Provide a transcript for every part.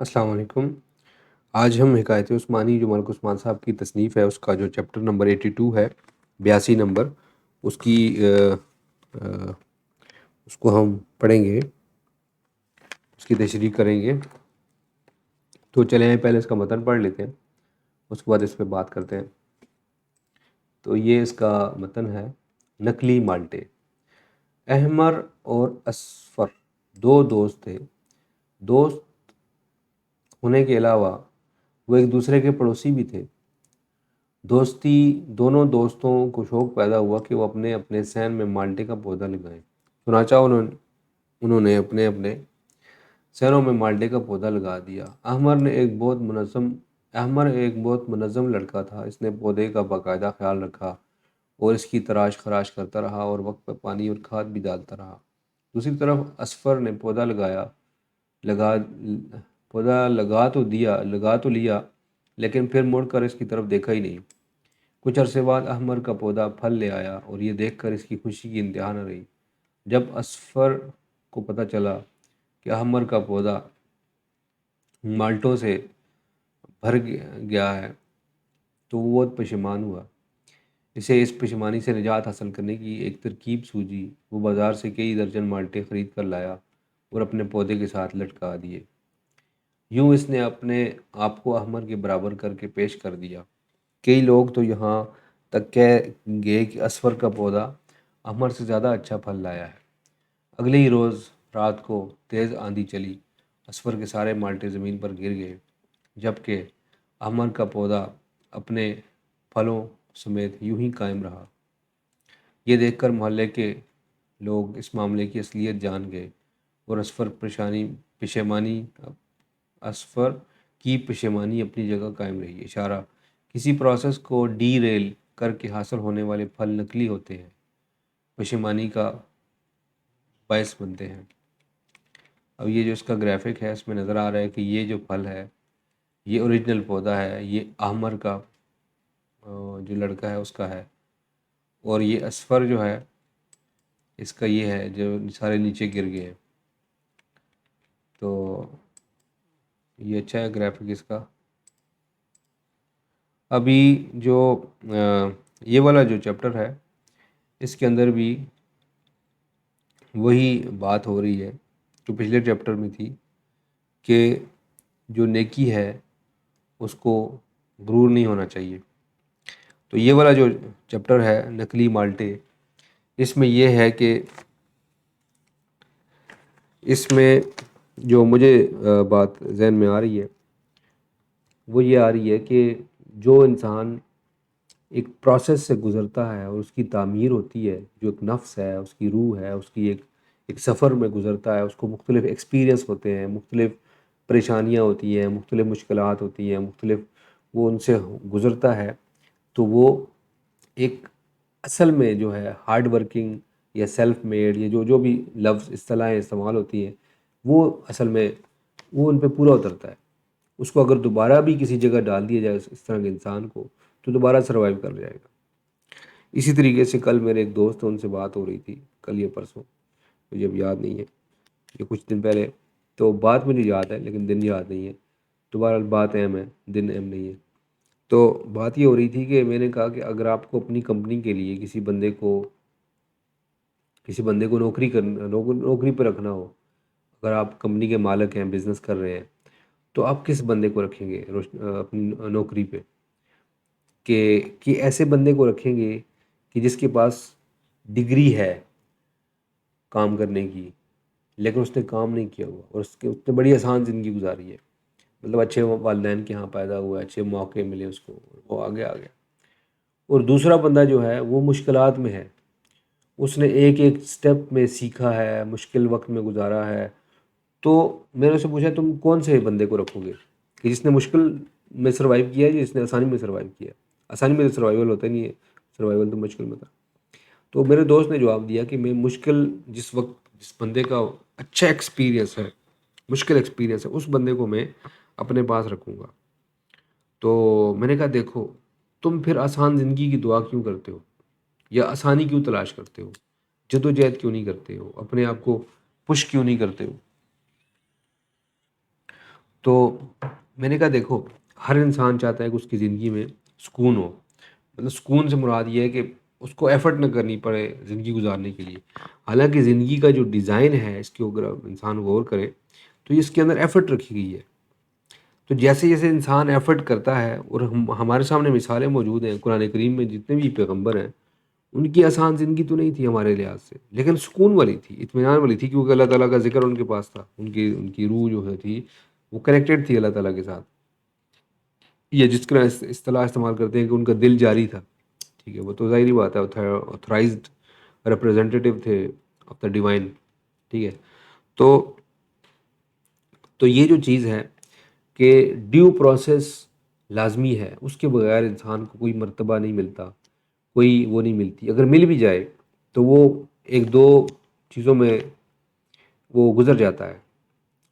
السلام علیکم۔ آج ہم حکایت عثمانی جو ملک عثمان صاحب کی تصنیف ہے، اس کا جو چیپٹر نمبر 82 ہے، 82 نمبر، اس کی اس کو ہم پڑھیں گے، اس کی تشریح کریں گے۔ تو چلیں پہلے اس کا متن پڑھ لیتے ہیں، اس کے بعد اس پہ بات کرتے ہیں۔ تو یہ اس کا متن ہے: نقلی مالٹے۔ احمر اور اصفر دو دوست تھے۔ دوست ہونے کے علاوہ وہ ایک دوسرے کے پڑوسی بھی تھے۔ دونوں دوستوں کو شوق پیدا ہوا کہ وہ اپنے اپنے صحن میں مالٹے کا پودا لگائیں۔ چنانچہ انہوں نے اپنے اپنے صحنوں میں مالٹے کا پودا لگا دیا۔ احمر ایک بہت منظم لڑکا تھا۔ اس نے پودے کا باقاعدہ خیال رکھا اور اس کی تراش خراش کرتا رہا اور وقت پر پانی اور کھاد بھی ڈالتا رہا۔ دوسری طرف اصفر نے پودا لگا تو لیا، لیکن پھر مڑ کر اس کی طرف دیکھا ہی نہیں۔ کچھ عرصے بعد احمر کا پودا پھل لے آیا اور یہ دیکھ کر اس کی خوشی کی انتہا نہ رہی۔ جب اصفر کو پتہ چلا کہ احمر کا پودا مالٹوں سے بھر گیا ہے تو وہ بہت پشیمان ہوا۔ اسے اس پشیمانی سے نجات حاصل کرنے کی ایک ترکیب سوجی۔ وہ بازار سے کئی درجن مالٹے خرید کر لایا اور اپنے پودے کے ساتھ لٹکا دیے۔ یوں اس نے اپنے آپ کو احمر کے برابر کر کے پیش کر دیا۔ کئی لوگ تو یہاں تک کہہ گئے کہ اصفر کا پودا احمر سے زیادہ اچھا پھل لایا ہے۔ اگلے ہی روز رات کو تیز آندھی چلی۔ اصفر کے سارے مالٹے زمین پر گر گئے، جبکہ احمر کا پودا اپنے پھلوں سمیت یوں ہی قائم رہا۔ یہ دیکھ کر محلے کے لوگ اس معاملے کی اصلیت جان گئے اور اصفر کی پشیمانی اپنی جگہ قائم رہی۔ اشارہ: کسی پروسیس کو ڈی ریل کر کے حاصل ہونے والے پھل نقلی ہوتے ہیں، پشیمانی کا باعث بنتے ہیں۔ اب یہ جو اس کا گرافک ہے، اس میں نظر آ رہا ہے کہ یہ جو پھل ہے یہ اوریجنل پودا ہے، یہ احمر کا جو لڑکا ہے اس کا ہے، اور یہ اصفر جو ہے اس کا یہ ہے جو سارے نیچے گر گئے ہیں۔ تو یہ اچھا ہے گرافک اس کا۔ ابھی جو یہ والا جو چیپٹر ہے اس کے اندر بھی وہی بات ہو رہی ہے جو پچھلے چیپٹر میں تھی، کہ جو نیکی ہے اس کو غرور نہیں ہونا چاہیے۔ تو یہ والا جو چیپٹر ہے نقلی مالٹے، اس میں یہ ہے کہ اس میں جو مجھے بات ذہن میں آ رہی ہے وہ یہ آ رہی ہے کہ جو انسان ایک پروسیس سے گزرتا ہے اور اس کی تعمیر ہوتی ہے، جو ایک نفس ہے، اس کی روح ہے، اس کی ایک سفر میں گزرتا ہے، اس کو مختلف ایکسپیرینس ہوتے ہیں، مختلف پریشانیاں ہوتی ہیں، مختلف مشکلات ہوتی ہیں، مختلف وہ ان سے گزرتا ہے، تو وہ ایک اصل میں جو ہے ہارڈ ورکنگ یا سیلف میڈ، یہ جو بھی لفظ اصطلاحیں استعمال ہوتی ہیں، وہ اصل میں وہ ان پہ پورا اترتا ہے۔ اس کو اگر دوبارہ بھی کسی جگہ ڈال دیا جائے اس طرح کے انسان کو، تو دوبارہ سروائیو کر جائے گا۔ اسی طریقے سے کل میرے ایک دوست ان سے بات ہو رہی تھی، کل یا پرسوں، مجھے اب یاد نہیں ہے، یہ کچھ دن پہلے، تو بات مجھے یاد ہے لیکن دن یاد نہیں ہے۔ دوبارہ بات اہم ہے، دن اہم نہیں ہے۔ تو بات یہ ہو رہی تھی کہ میں نے کہا کہ اگر آپ کو اپنی کمپنی کے لیے کسی بندے کو نوکری پہ رکھنا ہو، اگر آپ کمپنی کے مالک ہیں، بزنس کر رہے ہیں، تو آپ کس بندے کو رکھیں گے اپنی نوکری پہ؟ کہ ایسے بندے کو رکھیں گے کہ جس کے پاس ڈگری ہے کام کرنے کی، لیکن اس نے کام نہیں کیا ہوا اور اس نے بڑی آسان زندگی گزاری ہے، مطلب اچھے والدین کے ہاں پیدا ہوا ہے، اچھے موقع ملے اس کو، وہ آگے آ گیا۔ اور دوسرا بندہ جو ہے وہ مشکلات میں ہے، اس نے ایک ایک سٹیپ میں سیکھا ہے، مشکل وقت میں گزارا ہے۔ تو میں نے اسے پوچھا تم کون سے بندے کو رکھو گے، کہ جس نے مشکل میں سروائیو کیا ہے یا جس نے آسانی میں سروائیو کیا ہے؟ آسانی میں تو سروائیول ہوتا نہیں ہے، سروائیول تو مشکل میں تھا۔ تو میرے دوست نے جواب دیا کہ میں جس بندے کا اچھا ایکسپیرینس ہے، مشکل ایکسپیرینس ہے، اس بندے کو میں اپنے پاس رکھوں گا۔ تو میں نے کہا دیکھو، تم پھر آسان زندگی کی دعا کیوں کرتے ہو، یا آسانی کیوں تلاش کرتے ہو، جدوجہد کیوں نہیں کرتے ہو، اپنے آپ کو پش کیوں نہیں کرتے ہو؟ تو میں نے کہا دیکھو، ہر انسان چاہتا ہے کہ اس کی زندگی میں سکون ہو، مطلب سکون سے مراد یہ ہے کہ اس کو ایفرٹ نہ کرنی پڑے زندگی گزارنے کے لیے۔ حالانکہ زندگی کا جو ڈیزائن ہے اس کے اگر انسان غور کرے تو اس کے اندر ایفرٹ رکھی گئی ہے۔ تو جیسے جیسے انسان ایفرٹ کرتا ہے، اور ہمارے سامنے مثالیں موجود ہیں قرآن کریم میں، جتنے بھی پیغمبر ہیں ان کی آسان زندگی تو نہیں تھی ہمارے لحاظ سے، لیکن سکون والی تھی، اطمینان والی تھی، کیونکہ اللہ تعالیٰ کا ذکر ان کے پاس تھا، ان کی روح جو ہے تھی وہ کنیکٹڈ تھی اللہ تعالیٰ کے ساتھ، یا جس کا اصطلاح استعمال کرتے ہیں کہ ان کا دل جاری تھا، ٹھیک ہے، وہ تو ظاہری بات ہے، آتھرائزڈ ریپرزینٹیو تھے آف دا ڈیوائن، ٹھیک ہے۔ تو یہ جو چیز ہے کہ ڈیو پروسیس لازمی ہے، اس کے بغیر انسان کو کوئی مرتبہ نہیں ملتا، کوئی وہ نہیں ملتی، اگر مل بھی جائے تو وہ ایک دو چیزوں میں وہ گزر جاتا ہے۔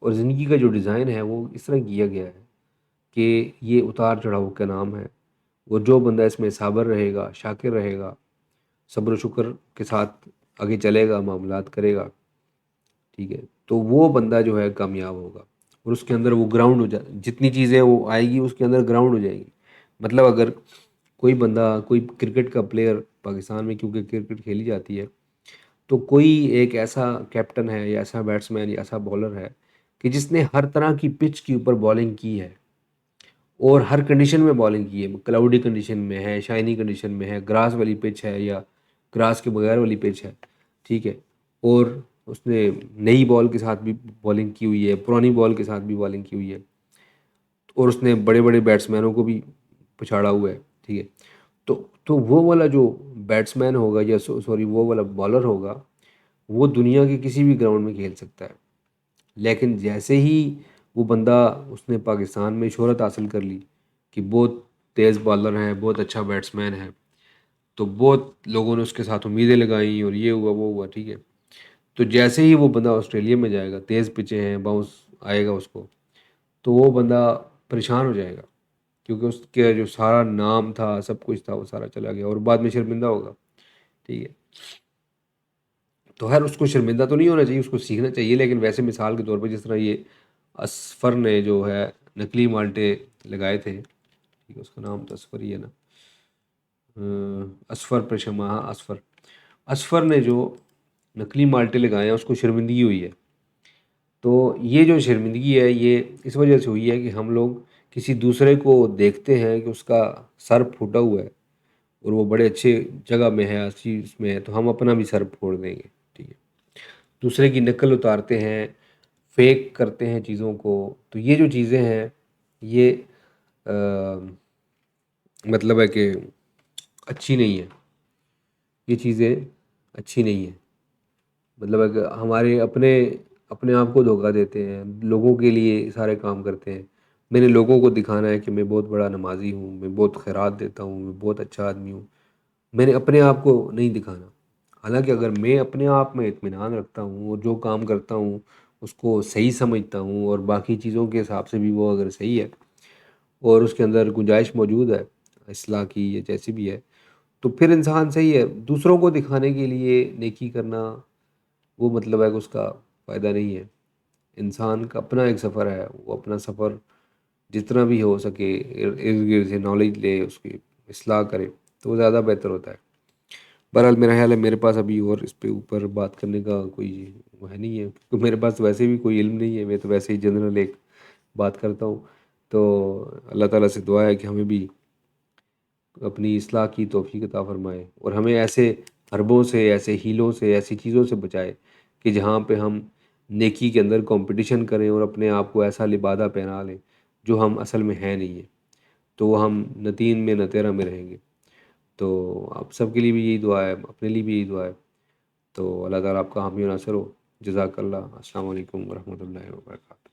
اور زندگی کا جو ڈیزائن ہے وہ اس طرح کیا گیا ہے کہ یہ اتار چڑھاؤ کا نام ہے، اور جو بندہ اس میں صابر رہے گا، شاکر رہے گا، صبر و شکر کے ساتھ آگے چلے گا، معاملات کرے گا، ٹھیک ہے، تو وہ بندہ جو ہے کامیاب ہوگا، اور اس کے اندر وہ گراؤنڈ ہو جائے، جتنی چیزیں وہ آئے گی اس کے اندر گراؤنڈ ہو جائے گی۔ مطلب اگر کوئی بندہ، کوئی کرکٹ کا پلیئر پاکستان میں، کیونکہ کرکٹ کھیلی جاتی ہے، تو کوئی ایک ایسا کیپٹن ہے یا ایسا بیٹسمین یا ایسا بالر ہے کہ جس نے ہر طرح کی پچ کے اوپر بالنگ کی ہے، اور ہر کنڈیشن میں بالنگ کی ہے، کلاؤڈی کنڈیشن میں ہے، شائنی کنڈیشن میں ہے، گراس والی پچ ہے یا گراس کے بغیر والی پچ ہے، ٹھیک ہے، اور اس نے نئی بال کے ساتھ بھی بالنگ کی ہوئی ہے، پرانی بال کے ساتھ بھی بالنگ کی ہوئی ہے، اور اس نے بڑے بڑے بیٹسمینوں کو بھی پچھاڑا ہوا ہے، ٹھیک ہے۔ تو وہ والا جو بیٹسمین ہوگا، یا سوری وہ والا بالر ہوگا، وہ دنیا کے کسی بھی گراؤنڈ میں کھیل سکتا ہے، لیکن جیسے ہی وہ بندہ، اس نے پاکستان میں شہرت حاصل کر لی کہ بہت تیز بالر ہے، بہت اچھا بیٹسمین ہے، تو بہت لوگوں نے اس کے ساتھ امیدیں لگائیں، اور یہ ہوا وہ ہوا، ٹھیک ہے۔ تو جیسے ہی وہ بندہ آسٹریلیا میں جائے گا، تیز پچیں ہیں، باؤنس آئے گا اس کو، تو وہ بندہ پریشان ہو جائے گا، کیونکہ اس کے جو سارا نام تھا، سب کچھ تھا، وہ سارا چلا گیا، اور بعد میں شرمندہ ہوگا، ٹھیک ہے۔ تو ہر اس کو شرمندہ تو نہیں ہونا چاہیے، اس کو سیکھنا چاہیے، لیکن ویسے مثال کے طور پہ جس طرح یہ اسفر نے جو ہے نکلی مالٹے لگائے تھے، ٹھیک ہے، اس کا نام تو اسفر ہی ہے نا، اسفر پرشما، ہاں اسفر نے جو نکلی مالٹے لگائے ہیں اس کو شرمندگی ہوئی ہے۔ تو یہ جو شرمندگی ہے یہ اس وجہ سے ہوئی ہے کہ ہم لوگ کسی دوسرے کو دیکھتے ہیں کہ اس کا سر پھوٹا ہوا ہے، اور وہ بڑے اچھے جگہ میں ہے، اچھی اس میں ہے، تو ہم اپنا بھی سر پھوڑ دیں گے، ٹھیک ہے، دوسرے کی نقل اتارتے ہیں، فیک کرتے ہیں چیزوں کو۔ تو یہ جو چیزیں ہیں یہ مطلب ہے کہ اچھی نہیں ہے، یہ چیزیں اچھی نہیں ہیں، مطلب ہے کہ ہمارے اپنے آپ کو دھوکہ دیتے ہیں، لوگوں کے لیے سارے کام کرتے ہیں۔ میں نے لوگوں کو دکھانا ہے کہ میں بہت بڑا نمازی ہوں، میں بہت خیرات دیتا ہوں، میں بہت اچھا آدمی ہوں، میں نے اپنے آپ کو نہیں دکھانا۔ حالانکہ اگر میں اپنے آپ میں اطمینان رکھتا ہوں، اور جو کام کرتا ہوں اس کو صحیح سمجھتا ہوں، اور باقی چیزوں کے حساب سے بھی وہ اگر صحیح ہے، اور اس کے اندر گنجائش موجود ہے اصلاح کی یا جیسی بھی ہے، تو پھر انسان صحیح ہے۔ دوسروں کو دکھانے کے لیے نیکی کرنا، وہ مطلب ہے کہ اس کا فائدہ نہیں ہے۔ انسان کا اپنا ایک سفر ہے، وہ اپنا سفر جتنا بھی ہو سکے ارد گرد سے نالج لے، اس کی اصلاح کرے، تو وہ زیادہ بہتر ہوتا ہے۔ بہرحال میرا خیال ہے میرے پاس ابھی اور اس پہ اوپر بات کرنے کا کوئی وہ ہے نہیں ہے، کیونکہ میرے پاس ویسے بھی کوئی علم نہیں ہے، میں تو ویسے ہی جنرل ایک بات کرتا ہوں۔ تو اللہ تعالیٰ سے دعا ہے کہ ہمیں بھی اپنی اصلاح کی توفیق عطا فرمائے، اور ہمیں ایسے حربوں سے، ایسے ہیلوں سے، ایسی چیزوں سے بچائے کہ جہاں پہ ہم نیکی کے اندر کنپٹیشن کریں، اور اپنے آپ کو ایسا لبادہ پہنا لیں جو ہم اصل میں ہے نہیں ہے، تو وہ ہم نہ تین میں نہ تیرہ میں رہیں گے۔ تو آپ سب کے لیے بھی یہی دعا ہے، اپنے لیے بھی یہی دعا ہے۔ تو اللہ تعالیٰ آپ کا حامی و ناصر ہو۔ جزاک اللہ۔ السلام علیکم ورحمۃ اللہ وبرکاتہ۔